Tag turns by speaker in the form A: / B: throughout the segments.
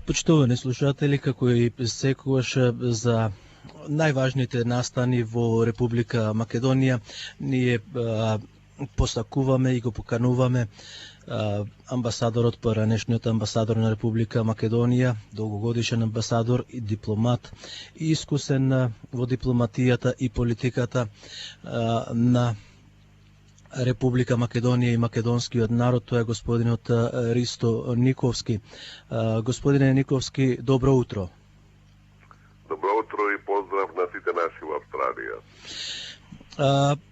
A: Почитувани слушатели, како и секогаш за најважните настани во Република Македонија, ние посакуваме и го покануваме амбасадорот, поранешниот амбасадор на Република Македонија, долгогодишен амбасадор и дипломат, и искусен во дипломатијата и политиката на Република Македонија и македонскиот народ, тоа е господинот Ристо Никовски. Господине Никовски, добро утро.
B: Добро утро и поздрав на сите наши во Австралија.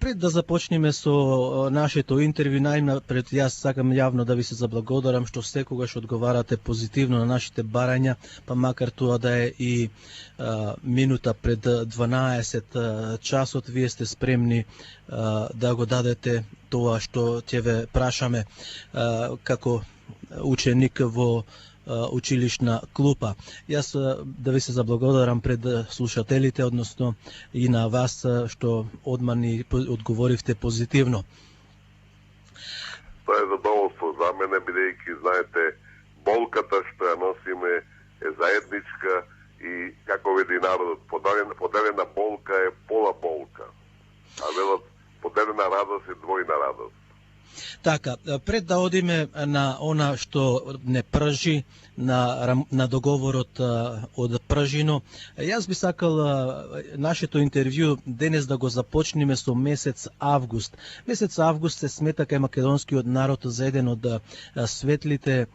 A: Пред да започнеме со нашето интервју, најнапред јас сакам јавно да ви се заблагодарам што секогаш одговарате позитивно на нашите барања, па макар тоа да е и минута пред 12 часот, вие сте спремни да го дадете тоа што ќе ве прашаме како ученик во училишна клупа. Јас да ви се заблагодарам пред слушателите, односно и на вас што одма ни одговоривте позитивно.
B: Тоа е задоволство за мене, бидејќи знаете, болката што ја носиме е заедничка и како веди народот, поделена болка е пола болка, а велат поделена радост е двојна радост.
A: Така, пред да одиме на она што не пржи, на договорот од Пржино, јас би сакал нашето интервју денес да го започнеме со месец август. Месец август се смета кај македонскиот народ за еден од светлите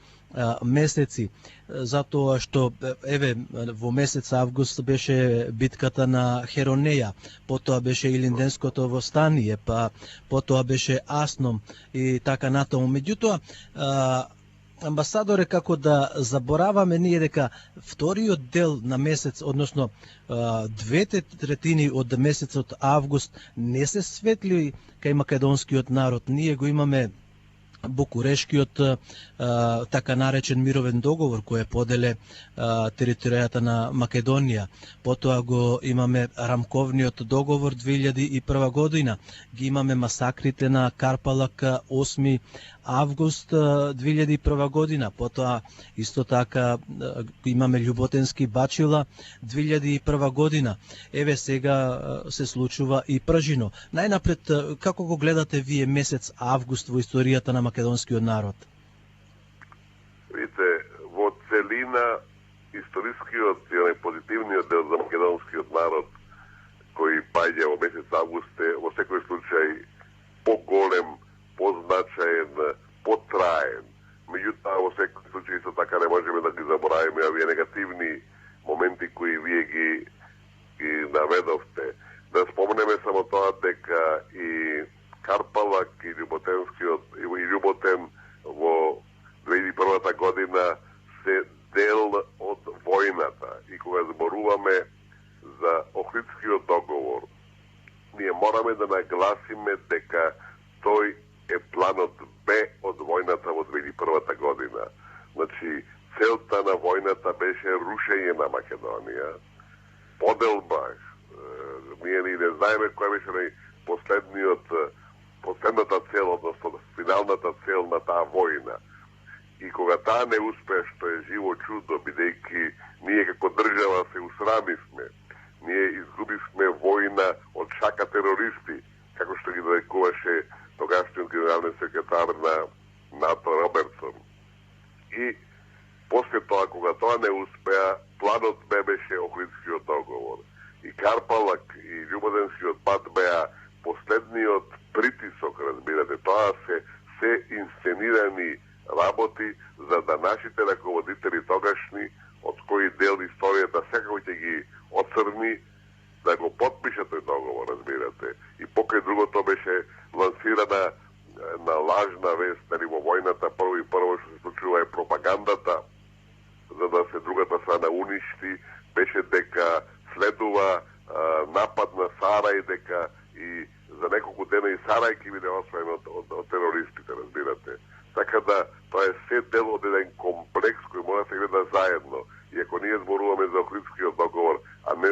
A: месеци, затоа што еве во месец август беше битката на Херонеја, потоа беше Илинденското востание, па потоа беше Асном и така натаму. Меѓутоа, амбасадоре, како да забораваме ние дека вториот дел на месец, односно 2/3 од месецот август не се светли кај македонскиот народ. Ние го имаме Букурешкиот така наречен мировен договор кој поделе територијата на Македонија. Потоа го имаме рамковниот договор 2001 година. Ги имаме масакрите на Карпалак 8 август 2001 година. Потоа исто така имаме Љуботенски бачила 2001 година. Еве сега се случува и Пржино. Најнапред, како го гледате вие месец август во историјата на македонскиот народ?
B: Видите, во целина историскиот и најпозитивниот дел за македонскиот народ кој паѓа во месец август е во секој случај поголем, позначаен, потраен. Меѓутоа, во секој случај исто така не можеме да ги заборавиме овие негативни моменти кои вие ги наведовте. Да спомнеме само тоа дека и Карпалак и Љуботен во 2001 година се дел од војната. И кога зборуваме за Охридскиот договор, ние мораме да нагласиме дека тој е планот Б од војната во 2001 година. Значи, целта на војната беше рушење на Македонија, поделба. Ние не знаеме која беше последната цел, односно финалната цел на таа војна. И кога таа не успе, што е живо чудо, бидејќи ние како држава се усрамивме, ние изгубивме војна од шака терористи, како што ги нарекуваше тогашниот генерален секретар на НАТО Робертсон. И после тоа, кога тоа не успеа, планот Б беше Охридскиот договор. И Карпалак и Љубоденскиот пат беа последниот притисок, разбирате. Тоа се инсценирани работи за да нашите раководители тогашни, од кои дел историјата секако ќе ги оцрни, да го подпишат тој договор, разбирате. И покрај другото беше лансирана на лажна вест, дали во војната прво што се случува е пропагандата, за да се другата страна уништи, беше дека следува напад на Сарај, дека и за неколку дена и Сарај ќе биде освоен од терористите, разбирате. Така да, тоа е се дел од еден комплекс кој мора да се гледа заедно. И ако ние зборуваме за Охридскиот договор, а не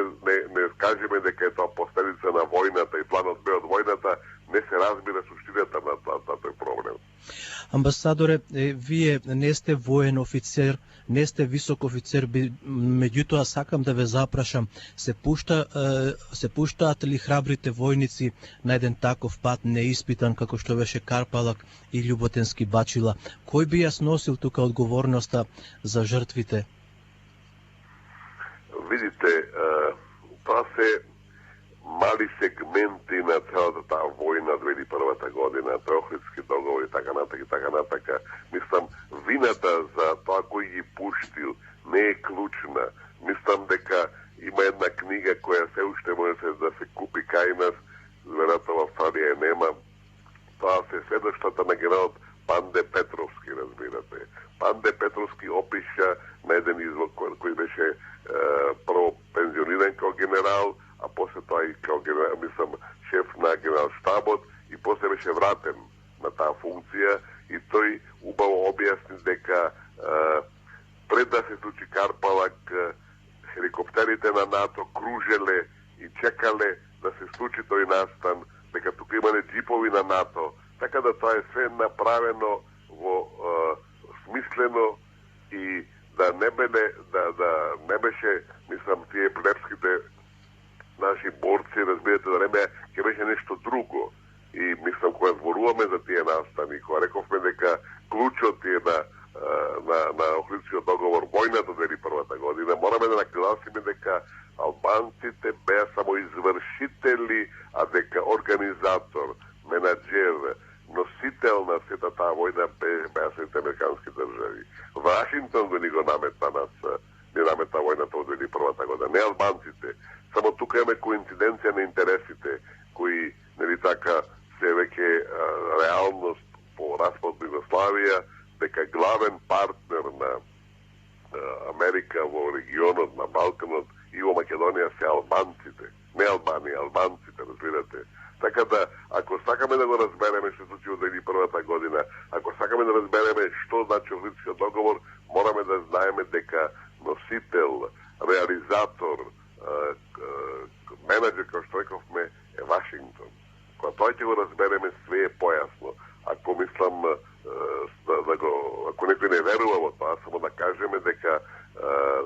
B: кажеме дека е тоа последица на војната и планот Б од војната, не се разбира суштината на тој проблем.
A: Амбасадоре, вие не сте воен офицер, не сте висок офицер, меѓутоа сакам да ве запрашам, се пуштаат ли храбрите војници на еден таков пат неиспитан како што беше Карпалак и Љуботенски Бачила? Кој би ја сносил тука одговорноста за жртвите?
B: Видите, тоа се мали сегменти на целата таа војна 2001 година, Охридски договор и така натака. Мислам, вината за тоа кој ги пуштил не е клучна. Мислам дека има една книга која се уште може да се купи кај нас, веројатно во Австралија нема. Тоа се сведоштата на генералот Панде Петровски, разбирате. Панде Петровски опиша на еден извод кој беше прво пензиониран како генерал, а после тоа и како шеф на генерал штабот и после беше вратен на таа функција и тој убаво објасни дека пред да се случи Карпалак хеликоптерите на НАТО кружеле и чекале да се случи тој настан, дека тука имале джипови на НАТО, така да тоа е све направено во смислено и да не беше, мислам, тие плебските наши борци, разбирате, да не ќе беше нешто друго. И мислам, кога зборуваме за тие настани, кога рековме дека клучот е на Охридскиот договор, војната 2001 година, мораме да нагласиме дека албанците беа само извршители, а дека организатор, менаџер, носител на сета таа војна беа Соединетите американски држави. Вашингтон да ни го намета војната од 2001 година, не албанците. Само тука имаме коинциденција на интересите, кои, нели така, се веќе реалност по распад на Југославија, дека главен партнер на Америка во регионот, на Балканот и во Македонија се албанците. Не Албанија, албанците, разбирате. Така да, ако сакаме да го разбереме што се случи од 2001 година, ако сакаме да разбереме што значи Охридскиот договор, мораме да знаеме дека носител, реализатор, менеджер, како што рековме, е Вашингтон. Кога тој ќе го разбереме, све е појасно. Ако мислам, ако некој не верува во тоа, само да кажеме дека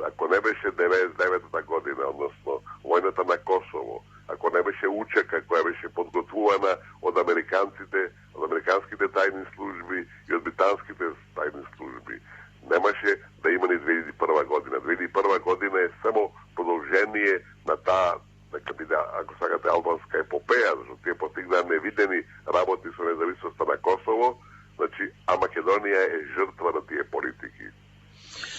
B: ако не беше 99-та година, односно војната на Косово, ако не беше учека која беше подготвувана од американските тајни служби и од британските тајни служби, немаше да има ни 2001 година. 2001 година е само продолжение на таа, нека биде, ако сакате, албанска епопеја, зашто тие постигнаа невидени работи со независноста на Косово, значи, а Македонија е жртва на тие политики.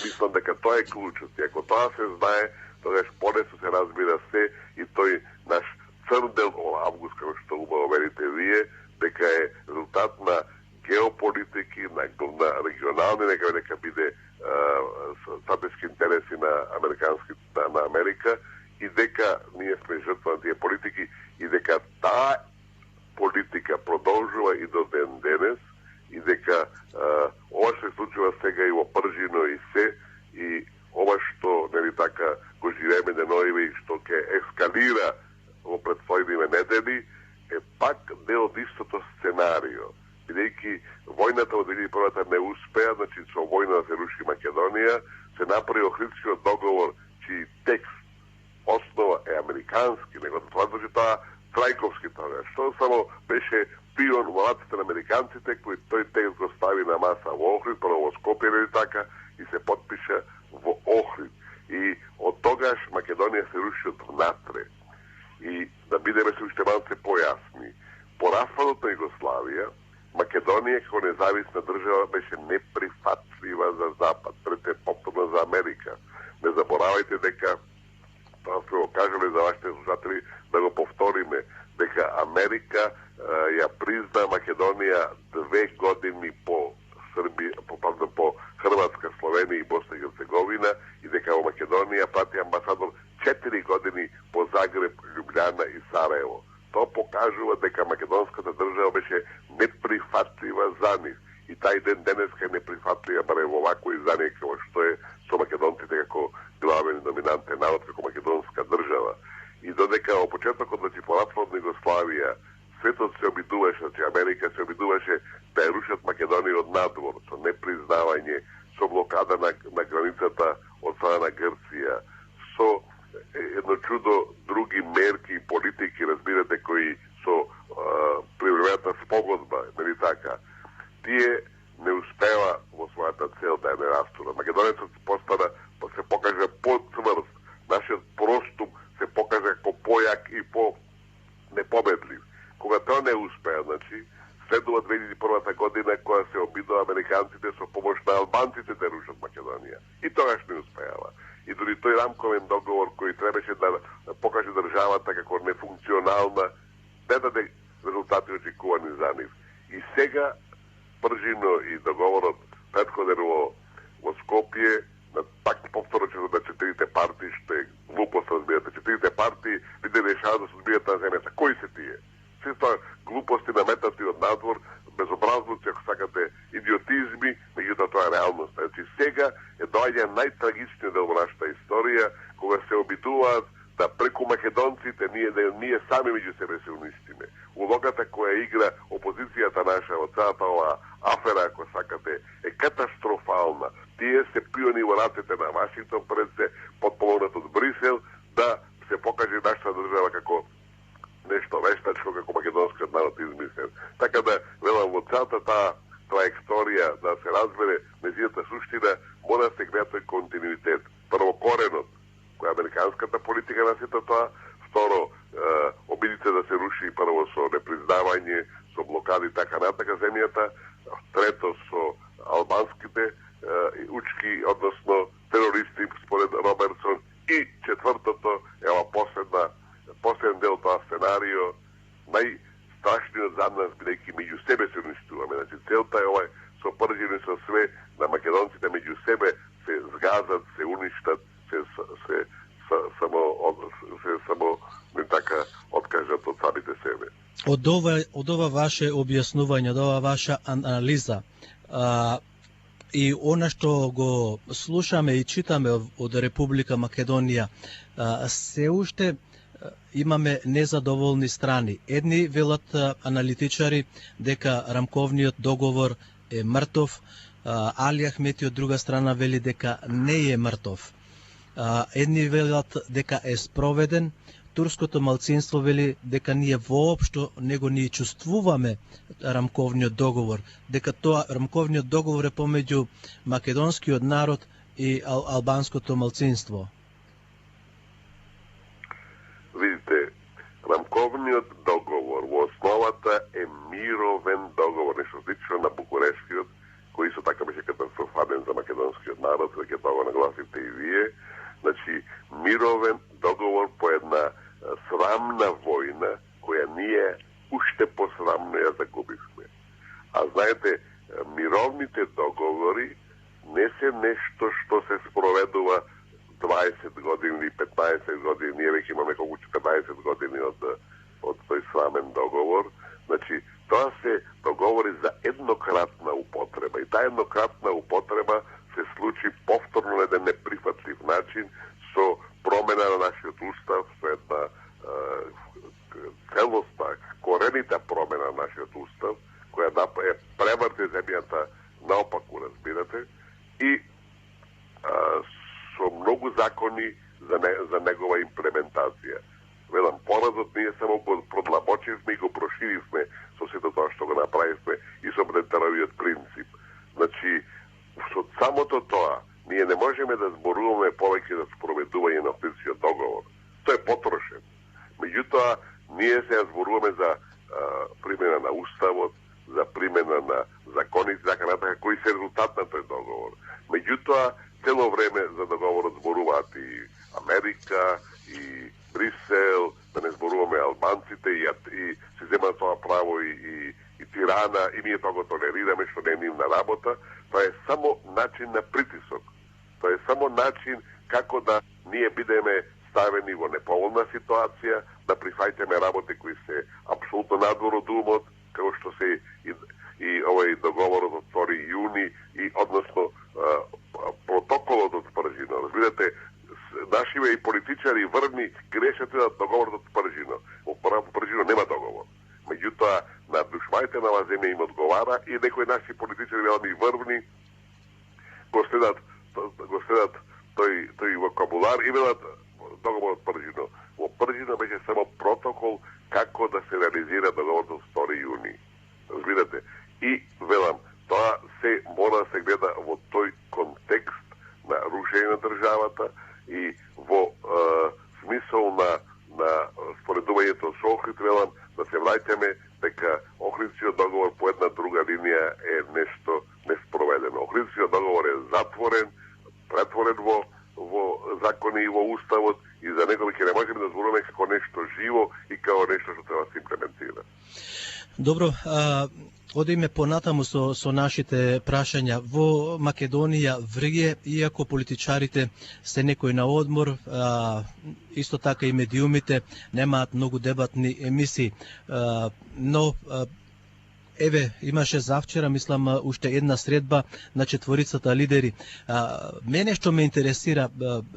B: Мислам дека тоа е клучот. И ако тоа се знае, тогаш полесно се разбира се и тој наш црдел во август, како што убаво верите вие, дека е резултат на геополитики, на регионални, нека биде стратешки интереси на Америка и дека ние сме жртва на тие политики и дека таа политика продолжува и до ден денес и дека ова што се случува сега и во Пржино и се и ова што нели така го живееме деноиве и што ќе ескалира во претходните недели е пак дел од истото сценарио. Бидејќи војната од 2001 не успеа, значи со војна да се руши Македонија, се направи Охридскиот договор, чиј текст основа е американски, него тоа значи тоа Трајковски тоа, што само беше пион во раците на американците, кој тој текст го стави на маса во Охрид, прво во Скопје или така, и се потпиша во Охрид. И од тогаш Македонија се руши од внатре. И да бидеме се уште малце појасни, по распадот на Југославија, Македонија како независна држава беше неприфатлива за Запад, пред повторно за Америка. Не заборавајте дека, тоа сме го кажале за вашите слушатели, да го повториме, дека Америка ја призна Македонија 2 години по Хрватска, Словенија и Босна и Херцеговина и дека во Македонија прати амбасадор 4 години по Загреб, Љубљана и Сараево. Тоа покажува дека македонската држава беше неприфатлива за нив. И тај ден денеска е неприфатлива барем во вакво издание како што е со македонците како главен и доминантен народ, како македонска држава. И додека во почетокот, значи по распадот на Југославија, светот се обидуваше, значи Америка се обидуваше да ја рушат Македонија од надвор, со непризнавање, со блокада на границата од страна на Грција, со едно чудо други мерки и политики, разбирате, кои со привремената спогодба, нели така, тие не успева во својата цел да ја не растура. Македонецот се покажа поцврст, нашиот простум се покажа како појак и по непобедлив. Кога тоа не успеа, значи, следува 2001 година која се обидува американците со помош на албанците да рушат Македонија. И тогаш не успеала. И дори тој рамковен договор кој требаше да покаже државата како нефункционална, не даде резултати очекувани за нив. И сега Пржино и договорот претходен во Скопје, пак повторно че за четирите партии, што е глупост, разбирате. Четирите партии биде решават да се одбијат на земјата. Кои се тие? Се тоа глупости наметати од надвор, безобразници, ако сакате, идиотизми, меѓутоа тоа е реалност. Значи сега е доаѓа најтрагичниот дел во нашата историја, кога се обидуваат да преку македонците ние сами меѓу себе се уништиме. Улогата која игра опозицијата наша во целата оваа афера, ако сакате, е катастрофална. Тие се пиони во рацете на Вашингтон, пред се подпомогнат од Брисел, да се покаже нашата држава како нешто вештачко, како македонскиот народ измислен. Така да, велам, во целата таа траекторија да се разбере нејзината суштина, мора да се гледа тој континуитет. Прво коренот, која е американската политика на сето тоа, второ, обидите да се руши прво со непризнавање, со блокади така натака земјата, трето со албанските учки, односно терористи според Робертсон, и четвртото е ова последен дел тоа сценарио, најстрашниот за нас, бидејќи меѓу себе се уништуваме. Значи, целта е овај со Пржино со све, на македонците меѓу себе се згазат, се уништат, се само не така откажат од самите себе.
A: Од ова ваше објаснување, од ова ваша анализа, и она што го слушаме и читаме од Република Македонија, се уште имаме незадоволни страни. Едни велат аналитичари дека рамковниот договор е мртов, Али Ахмети од друга страна вели дека не е мртов. Едни велат дека е спроведен, турското малцинство вели дека ние воопшто него ни чувствуваме рамковниот договор, дека тоа рамковниот договор е помеѓу македонскиот народ и албанското малцинство.
B: Видите, рамковниот договор во основата е мировен договор, нешто слично на Букурештиот, кој исто така беше катастрофален за македонскиот народ, дека тоа го нагласите и вие. Значи, мировен договор по една срамна војна, која ние уште посрамно ја загубивме. А знаете, мировните договори не се нешто што се спроведува 20 години или 15 години. Ние веќе имаме колку 14 години од тој срамен договор. Значи, тоа се договори за еднократна употреба. И таа еднократна употреба се случи повторно на еден неприфатлив начин со промена на нашиот устав, со една целосна, коренита промена на нашиот устав, која е преврте земјата наопаку, разбирате, и со многу закони за негова имплементација. Велам, поразот ние само го продлабочивме и го проширивме со сето тоа што го направивме и со Брентановиот принцип. Значи, со самото тоа, ние не можеме да зборуваме повеќе за спроведување на Охридскиот договор. Тој е потрошен. Меѓутоа, ние се зборуваме за примена на уставот, за примена на законите, така натака, кои се резултат на тој договор. Меѓутоа, цело време за договорот зборуваат и Америка, и Брисел, да не зборуваме албанците, и се земат тоа право и Тирана, и ние тоа го толерираме, што не е нивна работа. Тоа е само начин на притисок. Тоа е само начин како да ние бидеме ставени во неповолна ситуација, да прифаќаме работи кои се апсолутно надвор од умот, како што се и овој договорот од 2 јуни, и односно протоколот од Пржино. Разбирате, нашиве и политичари врни грешат на договорот од Пржино. Во Пржино нема договор. Меѓутоа, на душманите на оваа земја им одговара и некои наши политичари велами врвни го следат тој вокабулар и велат договорот Пржино. Во Пржино беше само протокол како да се реализира договорот од 2 јуни. Разбирате? И велам, тоа се мора да се гледа во тој контекст на рушење на државата и во смисол на споредувањето со Охрид, велам, да се враќаме дека Охридскиот договор по една друга линија е нешто неспроведено. Охридскиот договор е затворен, претворен во закони и во уставот и за него ќе не можеме да зборуваме како нешто живо и како нешто што треба да се имплементира.
A: Добро, одиме понатаму со нашите прашања. Во Македонија врге, иако политичарите се некои на одмор, исто така и медиумите немаат многу дебатни емисии, но еве, имаше завчера, мислам, уште една средба на четворицата лидери. Мене што ме интересира,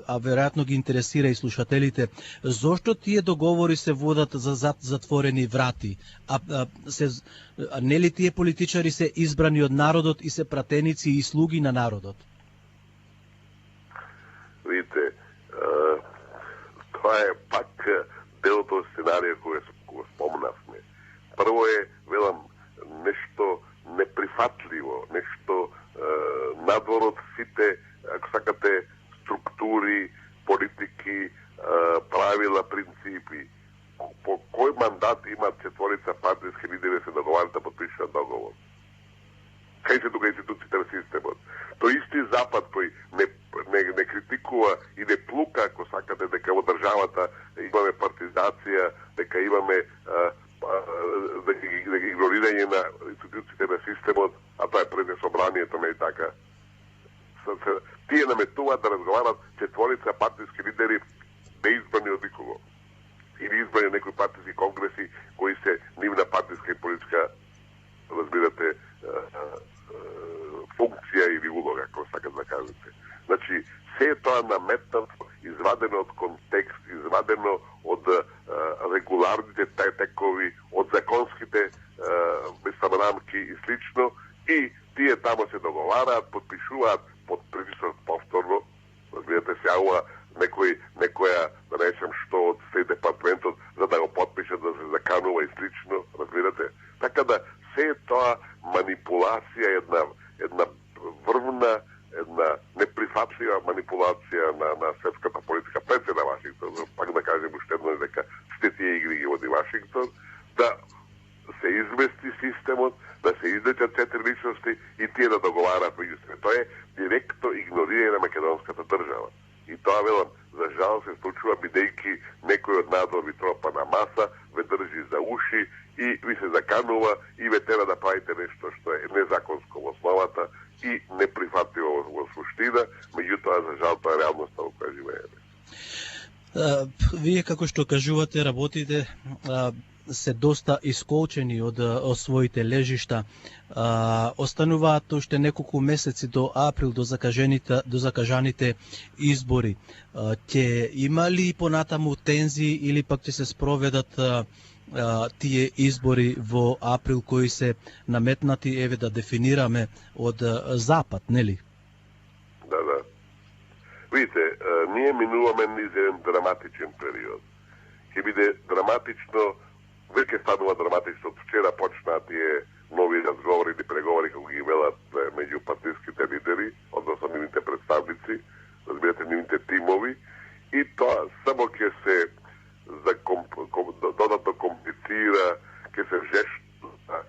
A: а веројатно ги интересира и слушателите, зошто тие договори се водат за затворени врати? Нели тие политичари се избрани од народот и се пратеници и слуги на народот?
B: Видите, тоа е пак делот од сценарија кој го спомнавме. Прво е, велам, нешто неприфатливо, нешто надвор од сите, ако сакате, структури, политики, правила, принципи. По кој мандат имат четворица партијски лидери се договарат да подпишат договор? Кај се тука институциите на системот? Тој исти Запад кој не критикува и не плука, ако сакате, дека во државата имаме партизација, дека имаме игнорирање на институциите на системот, а тоа е пред собранието, не и така. Тие наметуваат да разговарат четворица партијски лидери неизбрани од никого. Или избрани некои партијски конгреси кои се нивна партијска и политичка, разбирате, функција или улога, ако сакат да кажете. Значи, се е тоа наметнато, извадено од контекст, извадено од регуларните текови, од законските рамки и слично, и тие тамо се договараат, подпишуваат под притисок повторно, разбирате, се јавува некоја, да речем, што од Стейт департаментот за да го подпишат, да се заканува и слично, разбирате. Така да се е тоа манипулација, една врвна, една неприфатлива манипулација на светската политика пред се на Вашингтон, пак да кажем уште едно дека сте тие игри ги води Вашингтон, да се измести системот, да се излечат 4 личности и тие да договараат меѓу себе. Тоа е директно игнорирање на македонската држава. И тоа, велам, за жал се случува бидејќи некој од надвор ви тропа на маса, ве држи за уши и ви се заканува и ве тера да правите нешто што е незаконско во основата и неприфатливо во суштина, меѓутоа за жал тоа е реалноста во која живееме.
A: Вие, како што кажувате, работите се доста исколчени од своите лежишта. Остануваат уште неколку месеци до април, до закажаните избори. Ќе има ли понатаму тензии или пак ќе се спроведат тие избори во април кои се наметнати, еве да дефинираме, од Запад, нели?
B: Да. Видите, ние минуваме низ еден драматичен период. Ќе биде драматично, веќе станува драматично. Од вчера почнаа тие нови разговори или преговори, како ги велат меѓу партиските лидери, односно нивните представници, разбирате, нивните тимови, и тоа само ќе се додатно комплицира, ќе се жештува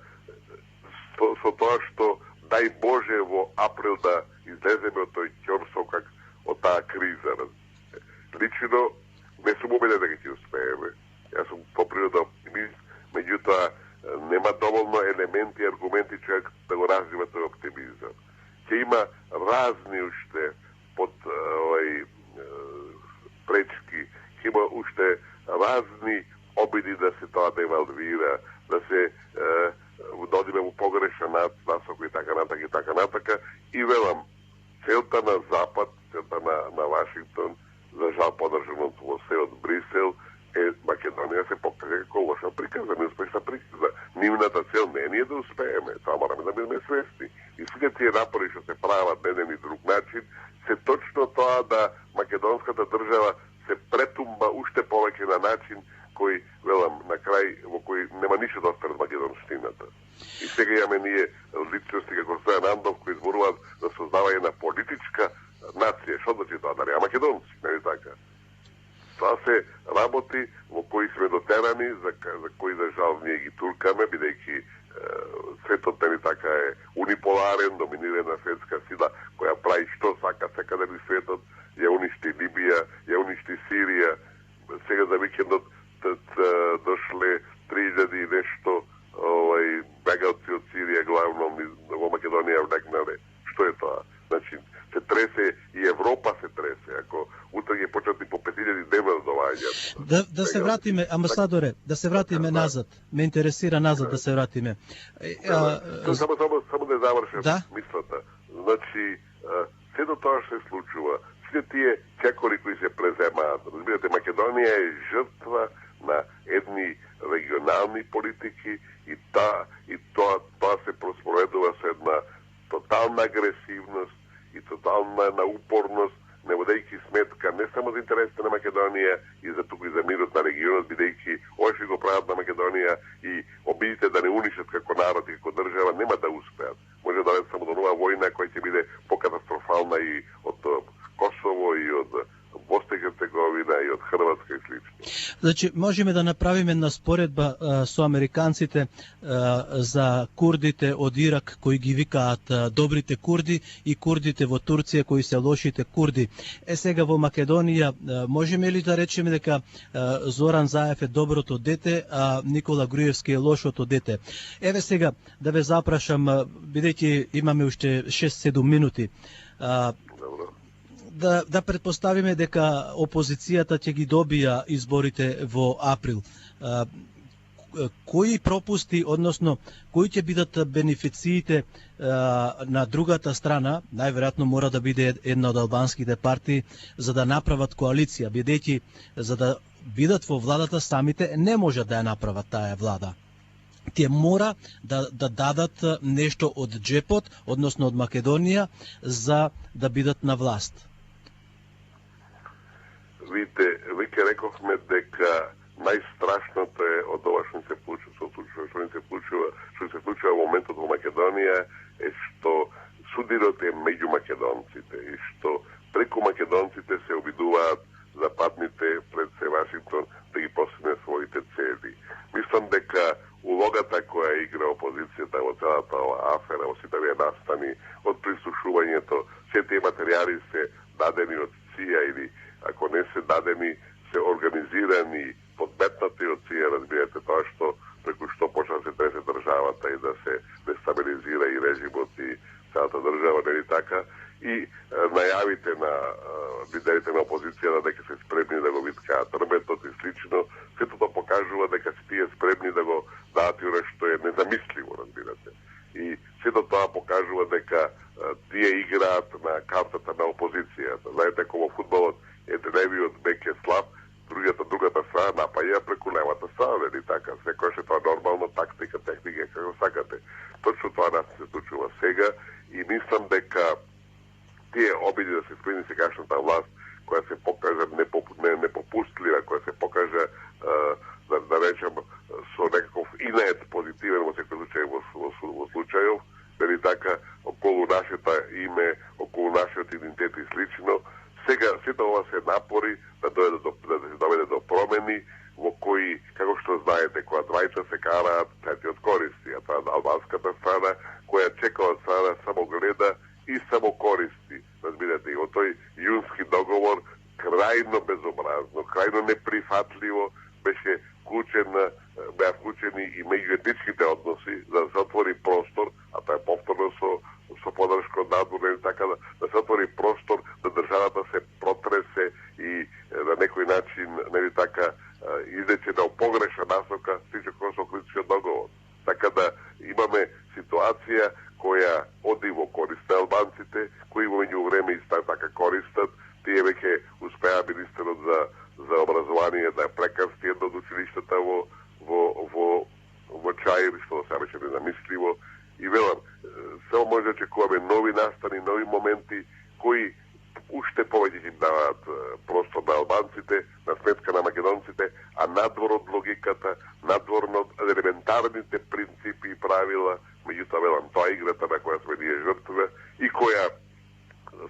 B: со тоа што, дај Боже, во април да излеземе од тој ќорсокак, од таа криза. Лично не сум убеден дека ќе успееме. Јас сум по природа оптимист, меѓутоа нема доволно елементи и аргументи човек да го развива тој оптимизам. Ќе има разни уште под пречки, ќе има уште разни обиди да се тоа девалвира, да се додиме во погрешен насок и така натака. И велам, целта на Запад, целта на Вашингтон, за жал подржано во се од Брисел, Македонија се покаже како лоша приказа, неуспешна приказа. Нивната цел не е ние да успееме, тоа мораме да бидеме свесни. И сите тие напори што се прават на еден и друг начин, се точно тоа да македонската држава се претумба уште повеќе на начин кој, велам, на крај, во кој нема ништо да остане од македонштината. И сега имаме ние личности како Стојан Андов кои зборуваат за создавање на политичка нација. Што значи тоа? Дали македонци, нели така? Тоа се работи во кои сме дотерани, за кои за жал ние ги туркаме, бидејќи светот нели така е униполарен, доминирана светска сила која прави што сака секаде во светот, ја уништи Либија, ја уништи Сирија. Сега за викендот дошле 3000 и нешто бегалци од Сирија, главно во Македонија влегнале. Што е тоа? Значи, се тресе и Европа се тресе. Ако утре ќе почнат и по 5000 дневно доаѓаат.
A: Да се вратиме, амбасадоре, да се вратиме назад. Ме интересира назад да се вратиме.
B: Само да завршам мислата. Значи, сето тоа што се случува, сите тие чекори кои се преземаат. Разбирате, Македонија е жртва на едни регионални политики и тоа се проспроведува со една тотална агресивност и тотална упорност, не водејќи сметка не само за интересите на Македонија и за туку и за мирот на регионот, бидејќи ова што го прават на Македонија и обидите да не уништат како народ и како држава, нема да успеат. Може да доведат само до нова војна која ќе биде покатастрофална и од Косово и од Босна и Херцеговина и од Хрватска и слично.
A: Значи, можеме да направиме една споредба со американците за курдите од Ирак кои ги викаат добрите курди и курдите во Турција кои се лошите курди. Сега во Македонија можеме ли да речеме дека Зоран Заев е доброто дете, а Никола Груевски е лошото дете? Еве сега да ве запрашам, бидејќи имаме уште 6-7 минути. Да предпоставиме дека опозицијата ќе ги добија изборите во април. Кои пропусти, односно, кои ќе бидат бенефициите на другата страна, најверојатно мора да биде една од албанските партии, за да направат коалиција, бидејќи за да бидат во владата самите не може да ја направат таа влада. Тие мора да дадат нешто од джепот, односно од Македонија, за да бидат на власт.
B: Видите, веќе рекохме дека најстрашното е од ова што се случува во моментот во Македонија е што судирот е меѓу македонците и што преку македонците се обидуваат западните пред се Вашингтон да ги постигне своите цели. Мислам дека улогата која игра опозицијата во целата ова афера, во сите овие настани, од прислушувањето, сите тие материјали се дадени од ЦИА или ако не се дадени, се организирани, подметнати од ЦИА, разбирате, тоа што преку што почна се тресе државата и да се дестабилизира и режимот и целата држава, нели така, и најавите на лидерите на опозицијата дека се спремни да го виткаат рметот и слично, сето тоа покажува дека се тие спремни да го дадат и што е незамисливо, разбирате. И сето тоа покажува дека тие играат на картата на опозицијата. Знаете, како во фудбалот едневиот бек е слаб, другата страна напаја преку левата страна, нели така? Секој што тоа нормално, тактика, техника, како сакате. Точно тоа нас се случува сега и мислам дека тие обиди да се смени сегашната власт, која се покажа непопустлива, која се покажа, да речем, со некаков инет позитивен во секој случај во случајов, нели така, околу нашето име, околу нашиот идентитет и слично. Сега сите ова се напори да се доведе до промени во кои, како што знаете, кога двајца се караат, третиот користи, а тоа албанската страна, која чека од страна само гледа и само користи. Разбирате, и во тој јунски договор крајно безобразно, крајно неприфатливо беа вклучени и меѓуетничките односи за да се отвори простор, а тоа е повторно со подршка од надвор, нели така, да се отвори простор да државата се протресе и на некој начин, нели така, излече на погрешна насока стичко со критичкиот договор. Така да имаме ситуација која оди во корист на албанците, кои во меѓувреме исто така користат. Тие веќе успеа министерот за образование образование, да прекрсти едно од училиштата во Чаир, што сега беше незамисливо. И велам, само може да очекуваме нови настани, нови моменти, кои уште повеќе им даваат простор на албанците, на сметка на македонците, а надвор од логиката, надвор од елементарните принципи и правила, меѓутоа велам, тоа е играта на која сме ние жртва и која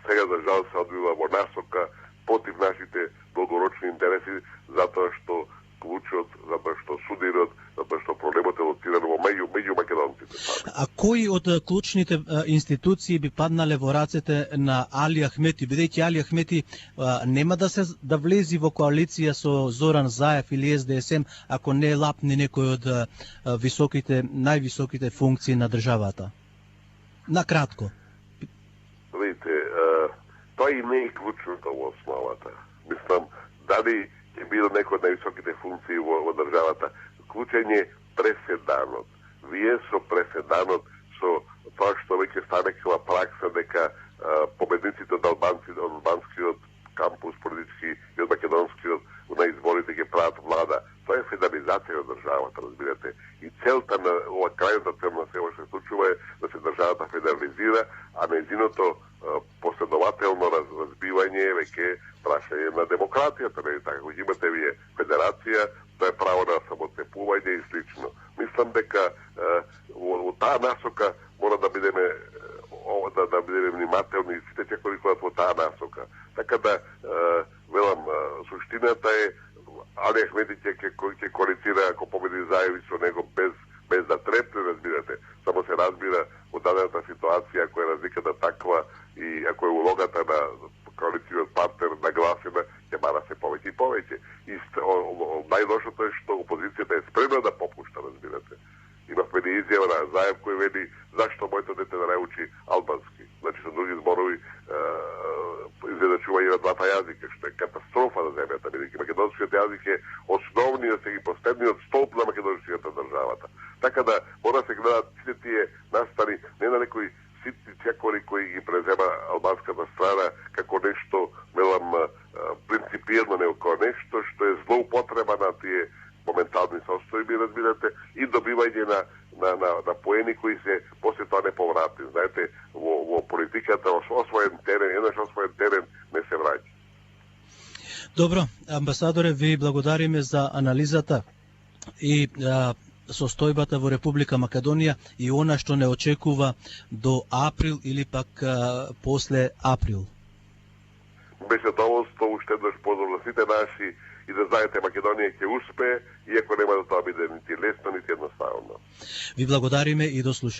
B: сега за жал се одвива во насока против нашите долгорочни интереси, затоа што клучот, затоа што судирот, затоа што проблемот е лоциран во меѓу македонците.
A: А кои од клучните институции би паднале во рацете на Али Ахмети, бидејќи Али Ахмети нема да влези во коалиција со Зоран Заев или СДСМ ако не лапне некој од највисоките функции на државата? Накратко.
B: Видите, тоа и не е клучното во основата. Мислам, дали е било некој од највисоките функции во државата. Клучен е преседанот. Вие со преседанот, со тоа што веќе станекла пракса дека победниците од албанскиот кампус политички и од македонскиот на изборите ќе прават влада. Тоа е федерализација од државата, разбирате. И целта на ова крајната цел на се што се случува е да се државата федерализира, а нејзиното последователно разбивање е веќе прашање на демократијата, нели така? Кога имате вие федерација, тоа е право на самоцепување и слично. Мислам дека во таа насока мора да бидеме внимателни и сите ќе корикуваат во таа насока. Така да велам, суштината е Али Ахмети ќе коалицира ако победи Заеви со него без да трепне, разбирате. Само се разбира од дадената ситуација која разликата таква и ако е улогата на коалицијниот партнер нагласена, ќе бара се повеќе и повеќе. И најлошото е што опозицијата е спремна да попушта, разбирате. Имавме ни изјава на Заев кој вели зашто моето дете да не учи албански. Значи со други зборови изедачување на двата јазика, што е катастрофа на земјата, бидејќи македонскиот јазик е основниот и последниот столб на македонската државата. Така да мора се гледаат сите тие настани не на некои ситни чекори кои ги презема албанската страна како нешто, велам, принципиелно, не како нешто што е злоупотреба на тие моментални состојби, разбирате, и добивање на поени кои се после тоа не повратни. Знаете, во политиката, освоен терен не се враќа.
A: Добро, амбасадоре, ви благодариме за анализата и состојбата во Република Македонија и она што не очекува до април или пак после април.
B: Беше доволство уште еднаш поздрав на сите наши и да знаете Македонија ќе успее, иако нема да тоа биде нити лесно, нити едноставно.
A: Ви благодариме и до слушање.